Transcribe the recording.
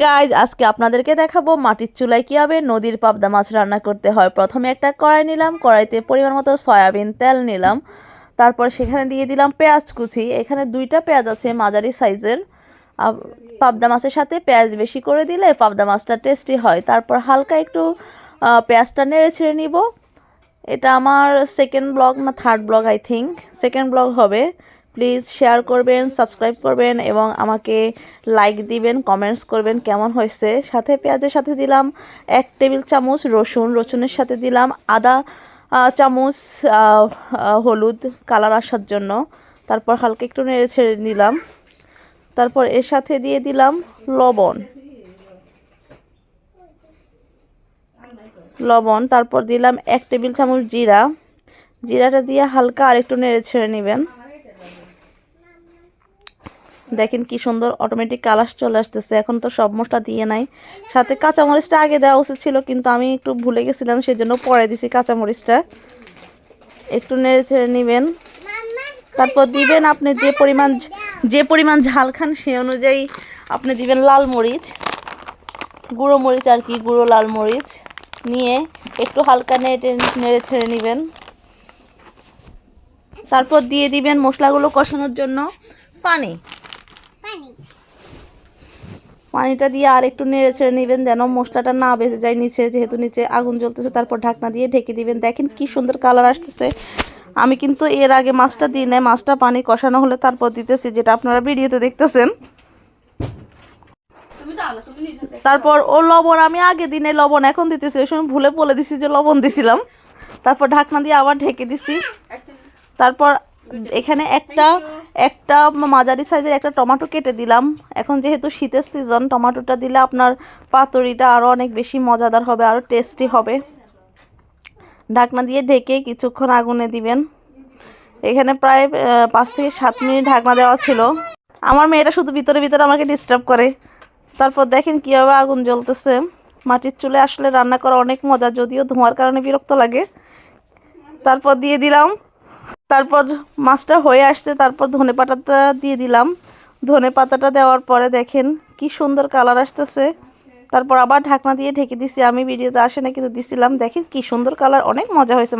Guys, আজকে আপনাদেরকে দেখাবো মাটির চুলায় কীভাবে নদীর পাবদা মাছ রান্না করতে হয়। প্রথমে একটা কড়াই নিলাম, কড়াইতে পরিমাণ মতো সয়াবিন তেল নিলাম, তারপর সেখানে দিয়ে দিলাম পেঁয়াজ কুচি। এখানে 2টা পেঁয়াজ আছে মাঝারি সাইজের। পাবদা মাছের সাথে পেঁয়াজ বেশি করে দিলে পাবদা মাছটা টেস্টি হয়। তারপর হালকা একটু পেঁয়াজটা নেড়ে ছেড়ে নিব। এটা আমার সেকেন্ড ব্লগ না third blog, I think second blog হবে। প্লিজ শেয়ার করবেন, সাবস্ক্রাইব করবেন এবং আমাকে লাইক দিবেন, কমেন্টস করবেন কেমন হয়েছে। সাথে পেঁয়াজের সাথে দিলাম 1 টেবিল চামচ রসুনের সাথে দিলাম আধা চামচ হলুদ কালার আসার জন্য। তারপর হালকা একটু নেড়ে ছেড়ে নিলাম। তারপর এর সাথে দিয়ে দিলাম লবণ। তারপর দিলাম 1 টেবিল চামচ জিরাটা দিয়ে হালকা আরেকটু নেড়ে ছেড়ে নেবেন। দেখেন কি সুন্দর অটোমেটিক কালার চলে আসতেছে। এখন তো সব মশলা দিয়ে নাই, সাথে কাঁচামরিচটা আগে দেওয়া উচিত ছিল, কিন্তু আমি একটু ভুলে গেছিলাম, সেজন্য পরে দিছি কাঁচামরিচটা। একটু নেড়ে ছেড়ে নেবেন। তারপর দিবেন আপনি যে পরিমাণ ঝাল খান সে অনুযায়ী আপনি দিবেন লাল মরিচ, গুঁড়ো মরিচ আর কি, গুঁড়ো লাল মরিচ নিয়ে একটু হালকা নেড়ে ছেড়ে নেবেন। তারপর দিয়ে দিবেন মশলাগুলো কষানোর জন্য পানিটা দিয়ে আর একটু নেড়ে ছেড়ে নেবেন যেন মশলাটা না বেজে যায় নিচে, যেহেতু নিচে আগুন জ্বলতেছে। তারপর ঢাকনা দিয়ে ঢেকে দিবেন। দেখেন কি সুন্দর কালার আসতেছে। আমি কিন্তু এর আগে মাছটা দিই নাই, মাছটা পানি কষানো হলে তারপর দিতেছি, যেটা আপনারা ভিডিওতে দেখতেছেন। তারপর লবণ আমি আগে দিনে লবণ এখন দিতেছি, ওই সময় ভুলে বলে দিছি যে লবণ দিছিলাম। তারপর ঢাকনা দিয়ে আবার ঢেকে দিছি। তারপর এখানে একটা মাঝারি সাইজের একটা টমেটো কেটে দিলাম। এখন যেহেতু শীতের সিজন, টমেটোটা দিলে আপনার পাতুরিটা আরও অনেক বেশি মজাদার হবে, আরও টেস্টি হবে। ঢাকনা দিয়ে ঢেকে কিছুক্ষণ আগুনে দিবেন। এখানে প্রায় 5 থেকে 7 মিনিট ঢাকনা দেওয়া ছিল। আমার মেয়েটা শুধু ভিতরে আমাকে ডিস্টার্ব করে। তারপর দেখেন কীভাবে আগুন জ্বলতেছে। মাটির চুলে আসলে রান্না করা অনেক মজা, যদিও ধোঁয়ার কারণে বিরক্ত লাগে। তারপর দিয়ে দিলাম, তারপর মাছটা হয়ে আসছে। তারপর ধনেপাতাটা দিয়ে দিলাম। ধনেপাতাটা দেওয়ার পরে দেখেন কি সুন্দর কালার আসতেছে। তারপর আবার ঢাকনা দিয়ে ঢেকে দিছি। আমি ভিডিওতে আসে না কিন্তু দিছিলাম। দেখেন কি সুন্দর কালার, অনেক মজা হয়েছে।